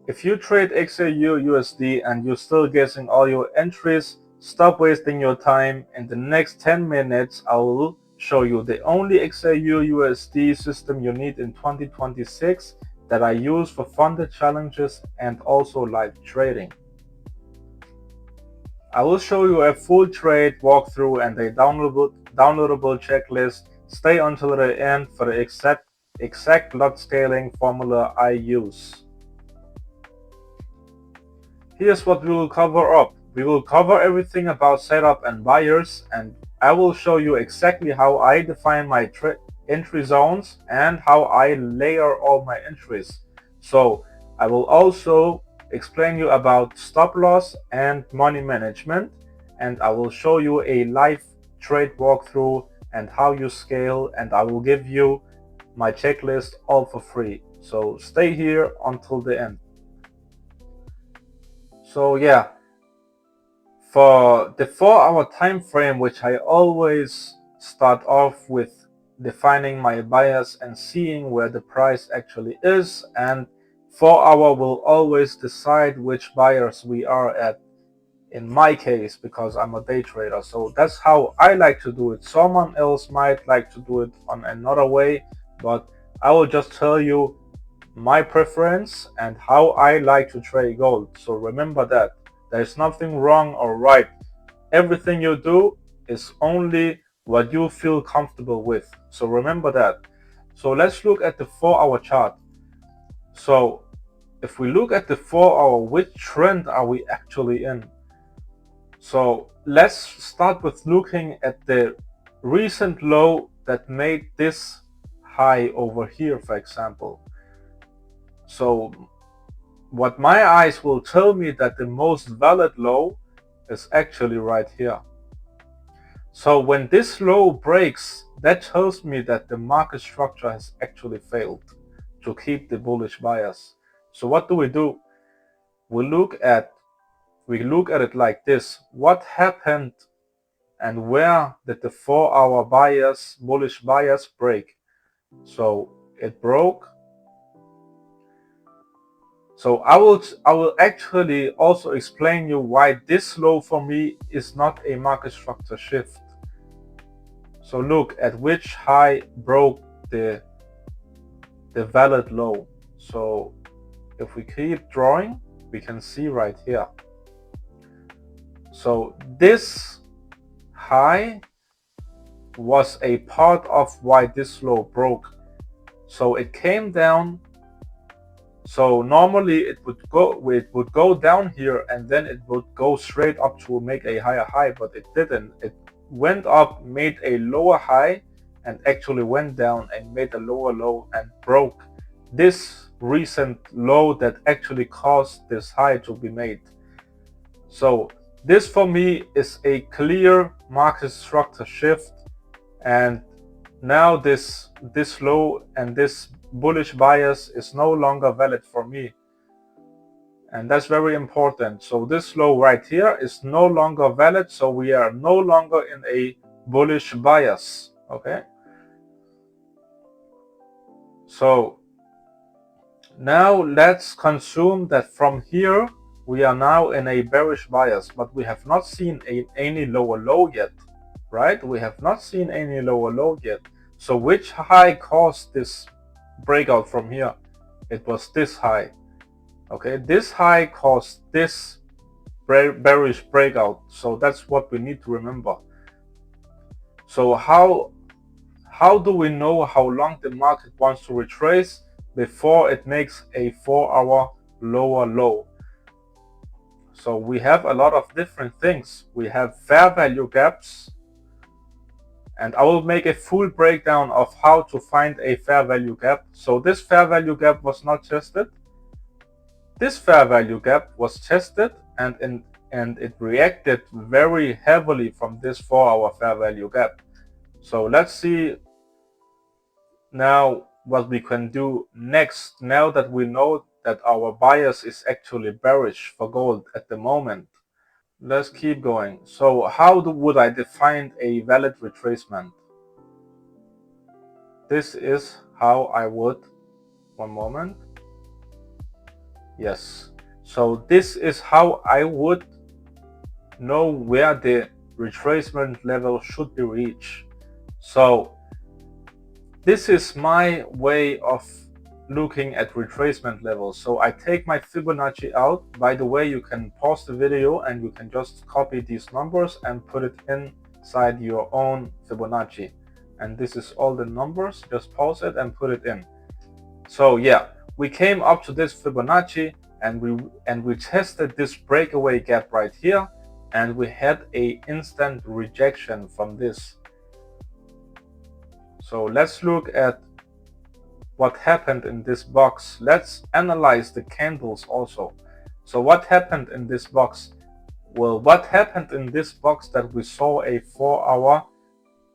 If you trade XAUUSD and you're still guessing all your entries, stop wasting your time. In the next 10 minutes, I will show you the only XAUUSD system you need in 2026 that I use for funded challenges and also live trading. I will show you a full trade walkthrough and a downloadable checklist. Stay until the end for the exact lot scaling formula I use. Here's what we will cover up. We will cover everything about setup and buyers, and I will show you exactly how I define my entry zones and how I layer all my entries. So I will also explain you about stop loss and money management, and I will show you a live trade walkthrough and how you scale, and I will give you my checklist all for free. So stay here until the end. So yeah, for the 4-hour time frame, which I always start off with defining my bias and seeing where the price actually is, and 4-hour will always decide which buyers we are at, in my case, because I'm a day trader. So that's how I like to do it. Someone else might like to do it on another way, but I will just tell you my preference and how I like to trade gold. So remember that there's nothing wrong or right. Everything you do is only what you feel comfortable with. So remember that. So let's look at the 4-hour chart. So if we look at the 4-hour, which trend are we actually in? So let's start with looking at the recent low that made this high over here, for example. So what my eyes will tell me that the most valid low is actually right here. So when this low breaks, that tells me that the market structure has actually failed to keep the bullish bias. So what do? We look at it like this. What happened and where did the 4-hour bullish bias break? So it broke. So I will actually also explain you why this low for me is not a market structure shift. So look at which high broke the valid low. So if we keep drawing, we can see right here. So this high was a part of why this low broke. So it came down. So normally it would go down here and then it would go straight up to make a higher high, but it didn't. It went up, made a lower high, and actually went down and made a lower low and broke this recent low that actually caused this high to be made. So this for me is a clear market structure shift, and now this low and this bullish bias is no longer valid for me, and that's very important. So this low right here is no longer valid, so we are no longer in a bullish bias. Okay, so now let's consume that from here we are now in a bearish bias, but we have not seen any lower low yet, right? We have not seen any lower low yet. So which high caused this breakout from here? It was this high. Okay, this high caused this bearish breakout. So that's what we need to remember. So how do we know how long the market wants to retrace before it makes a 4-hour lower low? So we have a lot of different things. We have fair value gaps, and I will make a full breakdown of how to find a fair value gap. So this fair value gap was not tested. This fair value gap was tested, and it reacted very heavily from this 4-hour fair value gap. So let's see now what we can do next, now that we know that our bias is actually bearish for gold at the moment. Let's keep going. So how would I define a valid retracement? This is how I would, one moment. Yes. So this is how I would know where the retracement level should be reached. So this is my way of looking at retracement levels. So I take my Fibonacci out. By the way, you can pause the video and you can just copy these numbers and put it inside your own Fibonacci. And this is all the numbers. Just pause it and put it in. So yeah, we came up to this Fibonacci and we tested this breakaway gap right here, and we had a instant rejection from this. So let's look at what happened in this box. Let's analyze the candles also. So what happened in this box? Well, what happened in this box that we saw a 4-hour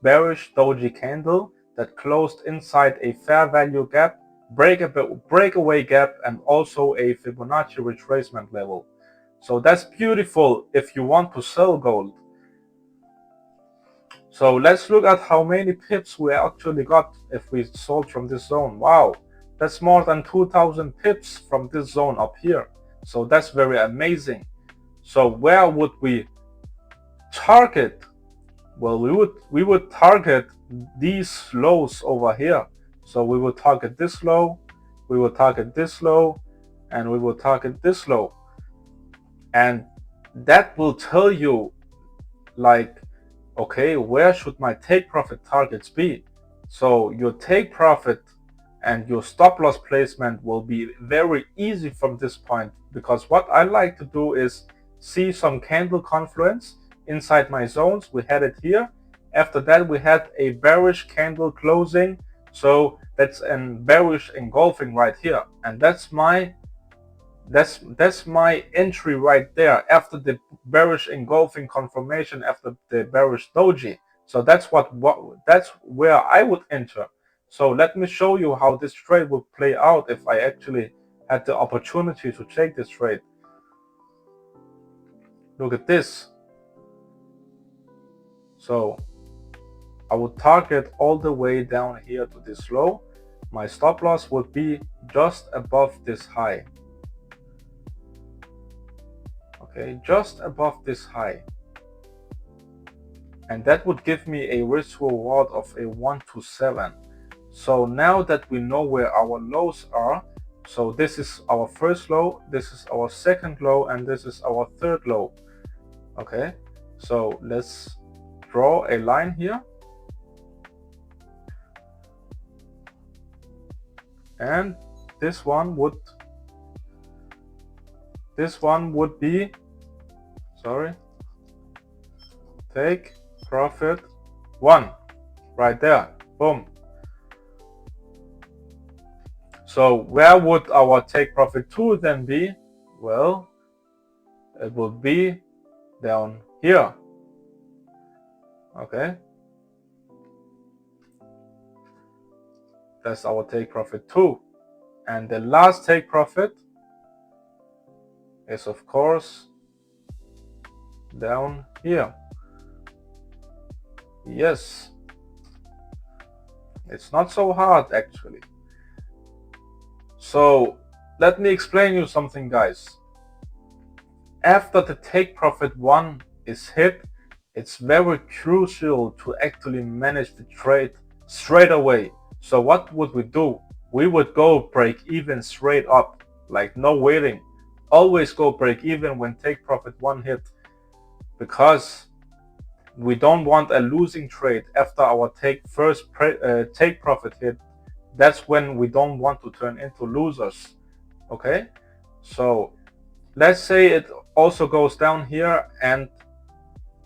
bearish doji candle that closed inside a fair value gap, breakaway gap, and also a Fibonacci retracement level. So that's beautiful if you want to sell gold. So let's look at how many pips we actually got if we sold from this zone. Wow, that's more than 2,000 pips from this zone up here. So that's very amazing. So where would we target? Well, we would target these lows over here. So we would target this low, we would target this low, and we will target this low. And that will tell you, like, okay, where should my take profit targets be? So your take profit and your stop loss placement will be very easy from this point, because what I like to do is see some candle confluence inside my zones. We had it here. After that, we had a bearish candle closing. So that's a bearish engulfing right here. And that's my entry right there after the bearish engulfing confirmation, after the bearish doji. So that's where I would enter. So let me show you how this trade would play out if I actually had the opportunity to take this trade. Look at this. So I would target all the way down here to this low. My stop loss would be just above this high. Okay, just above this high. And that would give me a risk reward of a 1 to 7. So now that we know where our lows are, so this is our first low, this is our second low, and this is our third low. Okay, so let's draw a line here. And this one would be, sorry, take profit 1 right there. Boom. So where would our take profit 2 then be? Well, it would be down here. Okay, that's our take profit 2. And the last take profit is, of course, down here. Yes, it's not so hard actually. So let me explain you something, guys. After the take profit 1 is hit, it's very crucial to actually manage the trade straight away. So what would we do? We would go break even straight up, like no waiting. Always go break even when take profit 1 hit, because we don't want a losing trade after our take profit hit. That's when we don't want to turn into losers. Okay, so let's say it also goes down here and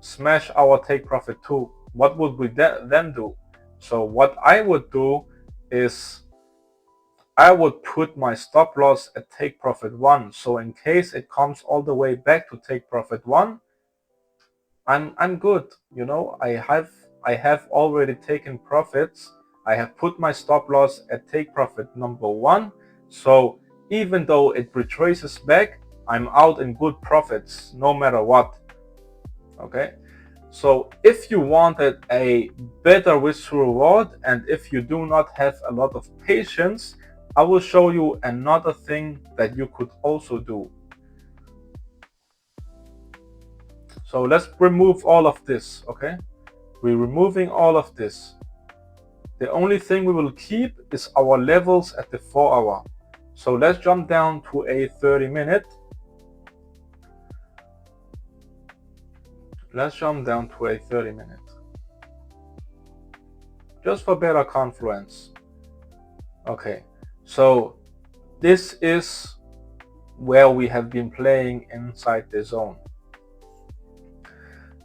smash our take profit 2. What would we then do? So what I would do is I would put my stop loss at take profit 1. So in case it comes all the way back to take profit 1, I'm good. You know, I have already taken profits. I have put my stop loss at take profit number 1. So even though it retraces back, I'm out in good profits no matter what. Okay, so if you wanted a better risk reward, and if you do not have a lot of patience, I will show you another thing that you could also do. So let's remove all of this, okay? We're removing all of this. The only thing we will keep is our levels at the 4 hour. So let's jump down to a 30-minute. Let's jump down to a 30-minute. Just for better confluence. Okay, so this is where we have been playing inside the zone.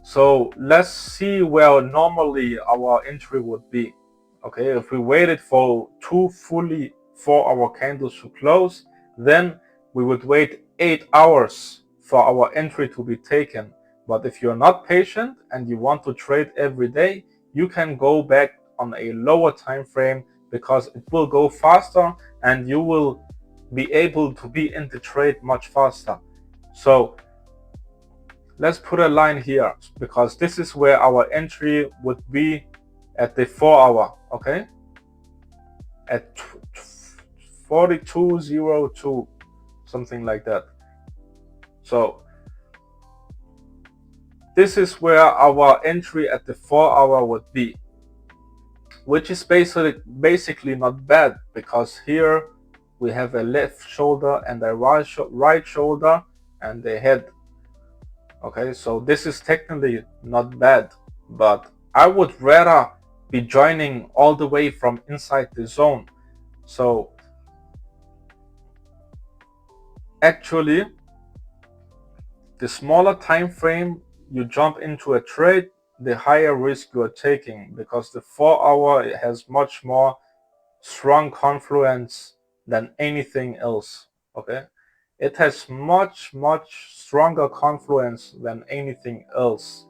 So let's see where normally our entry would be. Okay, if we waited for 2 fully 4-hour candles to close, then we would wait 8 hours for our entry to be taken. But if you're not patient and you want to trade every day, you can go back on a lower time frame because it will go faster and you will be able to be in the trade much faster. So let's put a line here because this is where our entry would be at the 4 hour, okay? At 42.02, something like that. So this is where our entry at the 4 hour would be, which is basically not bad because here we have a left shoulder and a right shoulder and a head. Okay, so this is technically not bad, but I would rather be joining all the way from inside the zone. So actually, the smaller time frame you jump into a trade, the higher risk you are taking because the 4 hour has much more strong confluence than anything else. Okay, it has much stronger confluence than anything else.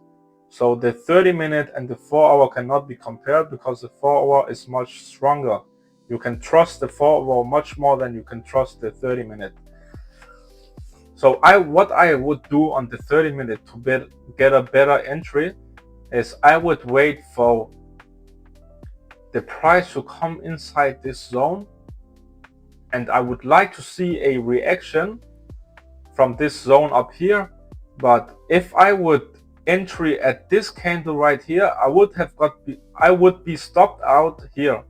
So the 30-minute and the 4 hour cannot be compared because the 4 hour is much stronger. You can trust the 4 hour much more than you can trust the 30-minute. So what I would do on the 30-minute to get a better entry is I would wait for the price to come inside this zone, and I would like to see a reaction from this zone up here. But if I would entry at this candle right here, I would be stopped out here.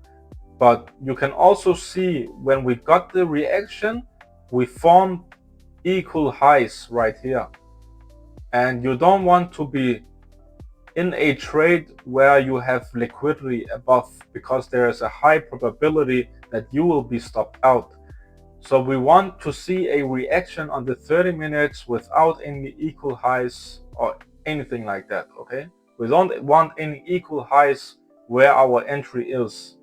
But you can also see when we got the reaction, we formed equal highs right here, and you don't want to be in a trade where you have liquidity above because there is a high probability that you will be stopped out. So we want to see a reaction on the 30 minutes without any equal highs or anything like that. Okay, we don't want any equal highs where our entry is.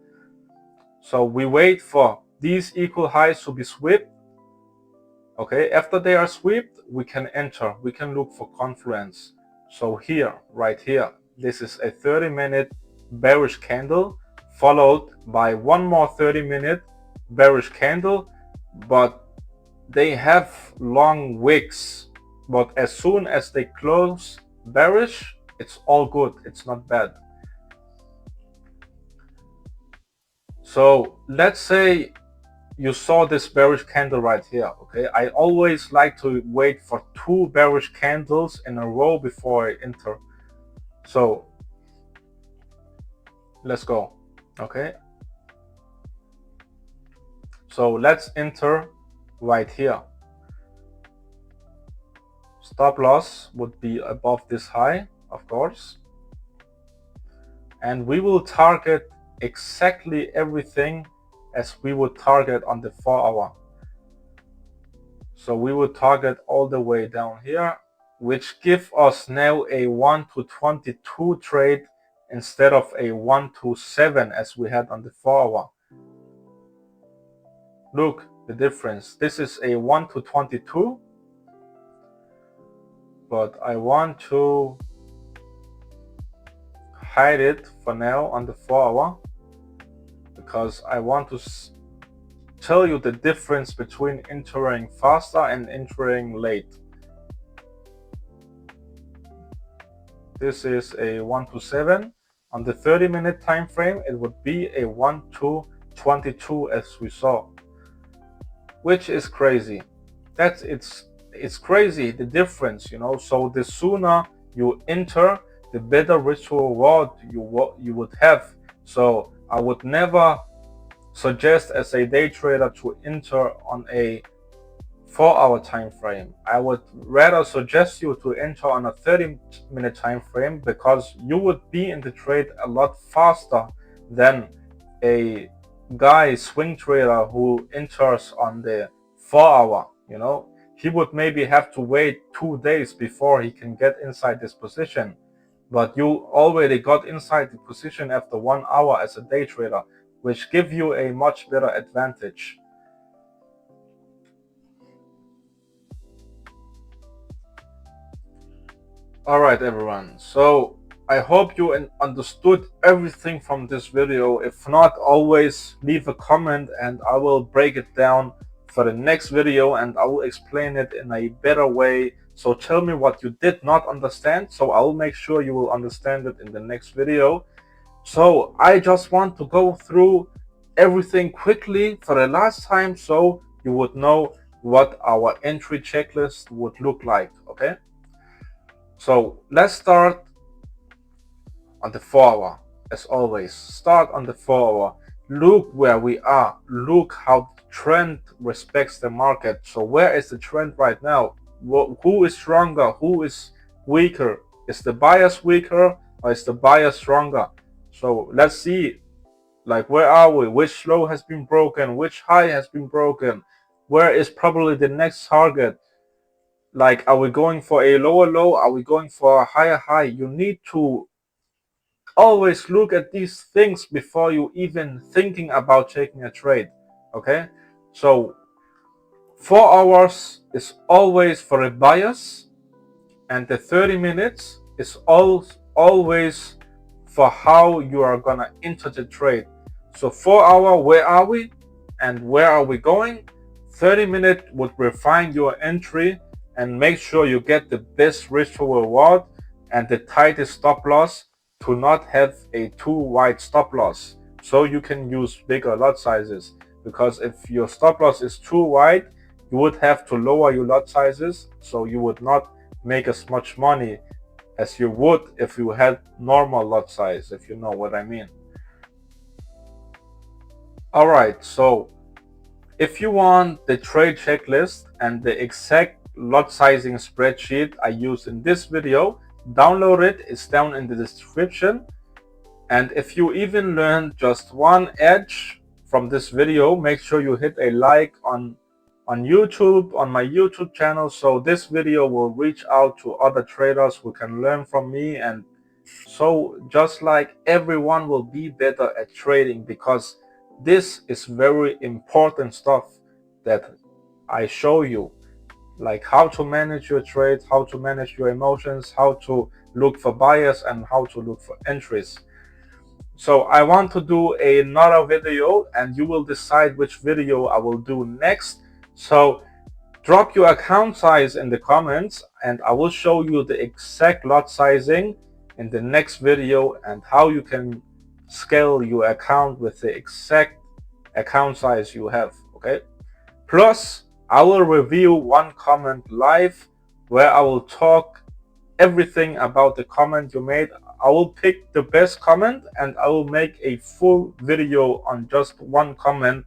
So we wait for these equal highs to be swept. Okay, after they are swept, we can enter, we can look for confluence. So here, right here, this is a 30-minute bearish candle followed by one more 30-minute bearish candle, but they have long wicks. But as soon as they close bearish, it's all good, it's not bad. So let's say you saw this bearish candle right here. Okay, I always like to wait for 2 bearish candles in a row before I enter. So let's go. Okay, so let's enter right here. Stop loss would be above this high, of course, and we will target exactly everything as we would target on the 4 hour. So we would target all the way down here, which give us now a 1 to 22 trade instead of a 1 to 7 as we had on the 4 hour. Look the difference. This is a 1 to 22, but I want to hide it for now on the 4 hour because I want to tell you the difference between entering faster and entering late. This is a 1 to 7. On the 30-minute time frame, it would be a 1 to 22 as we saw. which is crazy. It's crazy, the difference, you know. So the sooner you enter, the better risk to reward you would have. So I would never suggest as a day trader to enter on a 4-hour time frame. I would rather suggest you to enter on a 30-minute time frame, because you would be in the trade a lot faster than a guy swing trader who enters on the 4-hour. You know, he would maybe have to wait 2 days before he can get inside this position, but you already got inside the position after 1 hour as a day trader, which give you a much better advantage. Alright everyone, so I hope you understood everything from this video. If not, always leave a comment and I will break it down for the next video and I will explain it in a better way. So tell me what you did not understand, so I will make sure you will understand it in the next video. So I just want to go through everything quickly for the last time, so you would know what our entry checklist would look like. Okay, so let's start on the 4-hour. As always, start on the 4-hour. Look where we are. Look how the trend respects the market. So where is the trend right now? Who is stronger? Who is weaker? Is the bias weaker or is the bias stronger? So let's see, like, where are we? Which low has been broken? Which high has been broken? Where is probably the next target? Like, are we going for a lower low? Are we going for a higher high? You need to always look at these things before you even thinking about taking a trade. Okay, so 4 hours is always for a bias, and the 30 minutes is always for how you are gonna enter the trade. So 4-hour, where are we and where are we going? 30-minute would refine your entry and make sure you get the best risk to reward and the tightest stop loss, to not have a too wide stop loss, so you can use bigger lot sizes. Because if your stop loss is too wide, you would have to lower your lot sizes, so you would not make as much money as you would if you had normal lot size, if you know what I mean. Alright, so if you want the trade checklist and the exact lot sizing spreadsheet I used in this video, download it. It's down in the description. And if you even learned just one edge from this video, make sure you hit a like on YouTube, on my YouTube channel, so this video will reach out to other traders who can learn from me, and so just like everyone will be better at trading, because this is very important stuff that I show you, like how to manage your trade, how to manage your emotions, how to look for bias, and how to look for entries. So I want to do another video and you will decide which video I will do next. So drop your account size in the comments and I will show you the exact lot sizing in the next video and how you can scale your account with the exact account size you have. Okay, plus I will review one comment live where I will talk everything about the comment you made. I will pick the best comment and I will make a full video on just one comment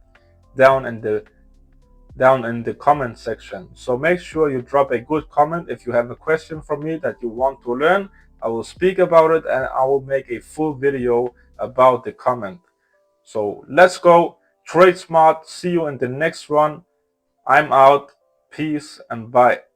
down in the comment section. So make sure you drop a good comment. If you have a question from me that you want to learn, I will speak about it and I will make a full video about the comment. So let's go trade smart. See you in the next one. I'm out. Peace and bye.